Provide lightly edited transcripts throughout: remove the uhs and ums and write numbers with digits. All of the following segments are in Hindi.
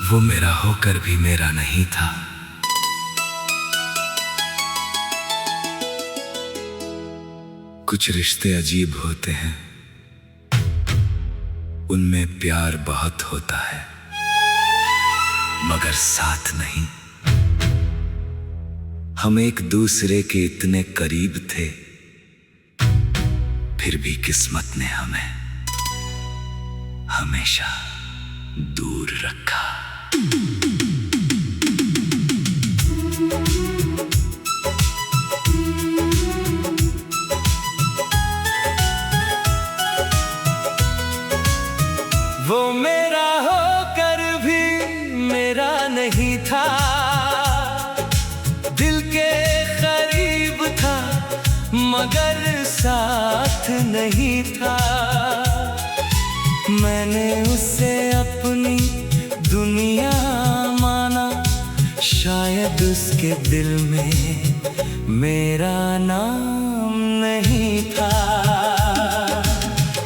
वो मेरा होकर भी मेरा नहीं था। कुछ रिश्ते अजीब होते हैं, उनमें प्यार बहुत होता है मगर साथ नहीं। हम एक दूसरे के इतने करीब थे, फिर भी किस्मत ने हमें हमेशा दूर रखा। वो मेरा होकर भी मेरा नहीं था, दिल के करीब था मगर साथ नहीं था। मैंने उसे अपनी दुनिया माना, शायद उसके दिल में मेरा नाम नहीं था।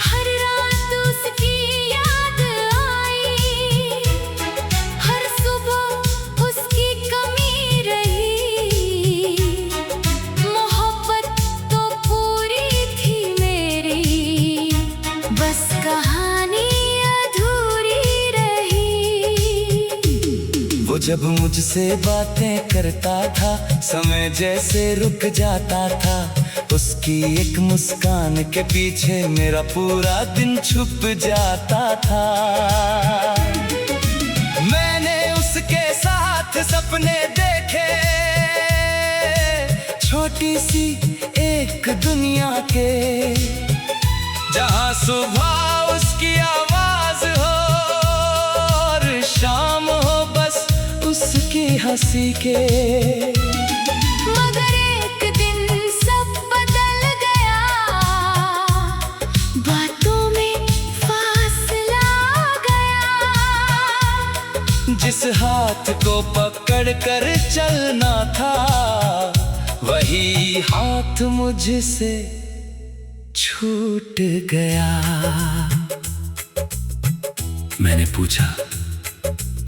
हर रात उसकी याद आई, हर सुबह उसकी कमी रही। मोहब्बत तो पूरी थी मेरी, बस कहानी अधूरी रही। वो जब मुझसे बातें करता था, समय जैसे रुक जाता था। उसकी एक मुस्कान के पीछे मेरा पूरा दिन छुप जाता था। मैंने उसके साथ सपने देखे, छोटी सी एक दुनिया के, जहां सुबह उसकी आवाज हो और शाम हो बस उसकी हंसी के। मगर एक दिन सब बदल गया, बातों में फासला आ गया। जिस हाथ को पकड़ कर चलना था, वही हाथ मुझसे छूट गया। मैंने पूछा,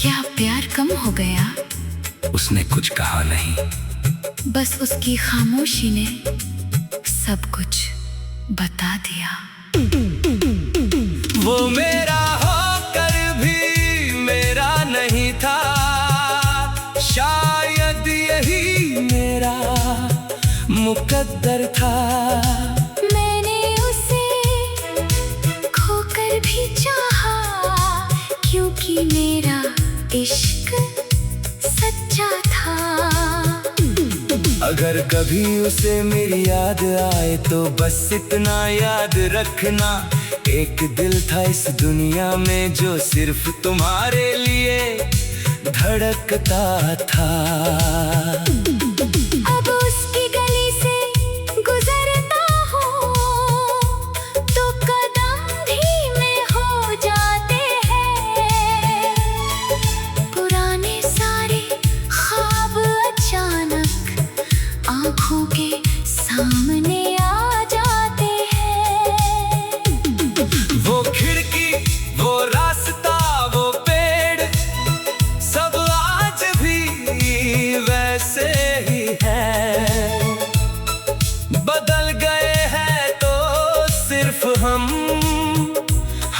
क्या प्यार कम हो गया? उसने कुछ कहा नहीं, बस उसकी खामोशी ने सब कुछ बता दिया। वो मेरा होकर भी मेरा नहीं था, शायद यही मेरा मुकद्दर था। मैंने उसे खोकर भी चाहा, क्योंकि मेरा इश्क सच्चा था। अगर कभी उसे मेरी याद आए तो बस इतना याद रखना, एक दिल था इस दुनिया में जो सिर्फ तुम्हारे लिए धड़कता था। अब उसकी गली से गुजरता हूँ तो कदम धीमे हो जाते हैं। पुराने सारे ख्वाब अचानक आँखों के सामने आ जाते हैं। वो खिड़की, वो रास्ता, वो पेड़, सब आज भी वैसे ही है। बदल गए हैं तो सिर्फ हम,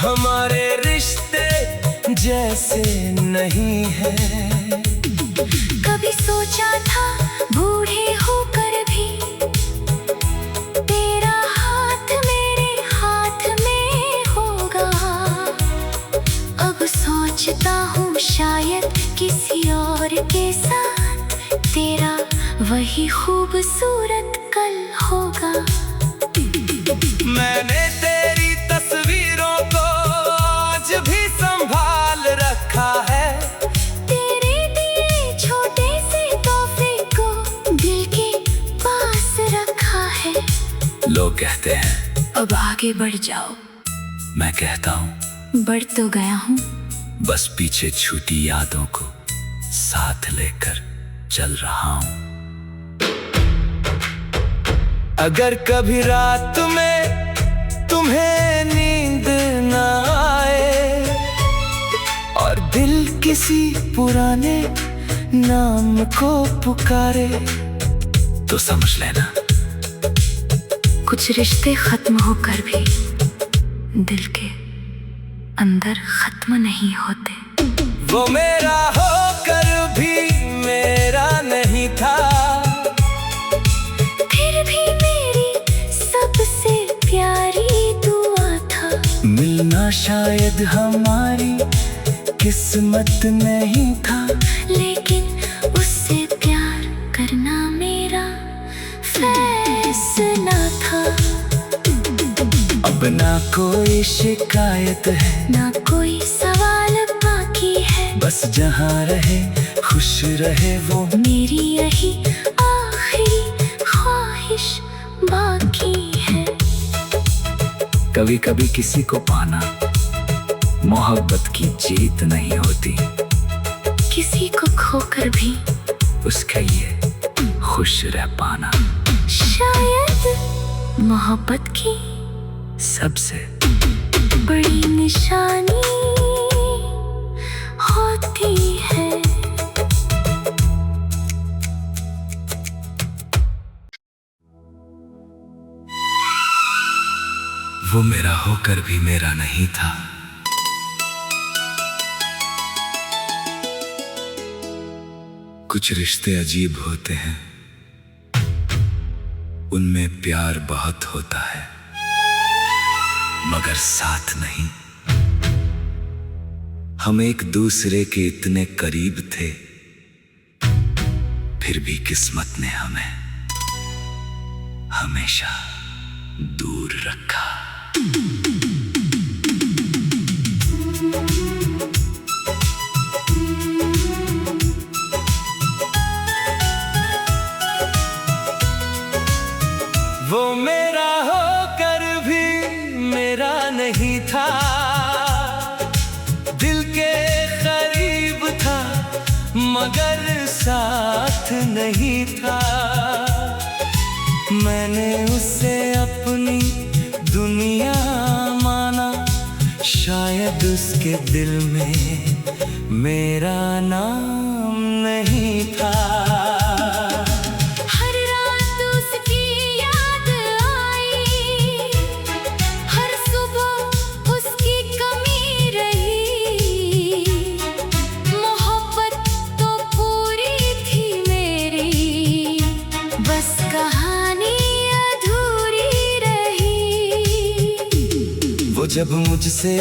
हमारे रिश्ते जैसे नहीं है। कभी सोचा था बूढ़े होकर भी तेरा हाथ मेरे हाथ में होगा। अब सोचता हूँ शायद किसी और के साथ तेरा वही खूबसूरत कल होगा। मैंने तेरी तस्वीरों को आज भी संभाल रखा है। तेरे दिए छोटे से तोहफे को दिल के पास रखा है। लोग कहते हैं अब आगे बढ़ जाओ, मैं कहता हूँ बढ़ तो गया हूँ। बस पीछे छूटी यादों को साथ लेकर चल रहा हूँ। अगर कभी रात में तुम्हें नींद न आए और दिल किसी पुराने नाम को पुकारे तो समझ लेना कुछ रिश्ते खत्म होकर भी दिल के अंदर खत्म नहीं होते। वो मेरा होकर भी मेरा नहीं था, फिर भी मेरी सबसे प्यारी दुआ था। मिलना शायद हमारी किस्मत नहीं था, लेकिन उससे प्यार करना मेरा फैसला था। अब ना कोई शिकायत है, ना कोई सवाल बाकी है, बस जहाँ रहे खुश रहे वो मेरी यही आखिरी ख्वाहिश बाकी है। कभी कभी किसी को पाना मोहब्बत की जीत नहीं होती, किसी को खोकर भी उसका ये खुश रह पाना शायद मोहब्बत की सबसे बड़ी निशानी होती है। वो मेरा होकर भी मेरा नहीं था, कुछ रिश्ते अजीब होते हैं, उनमें प्यार बहुत होता है मगर साथ नहीं। हम एक दूसरे के इतने करीब थे, फिर भी किस्मत ने हमें हमेशा दूर रखा। वो मेरा होकर भी मेरा नहीं था, दिल के करीब था मगर साथ नहीं था। मैंने उसे अपनी दुनिया माना, शायद उसके दिल में मेरा नाम नहीं था। वो जब मुझसे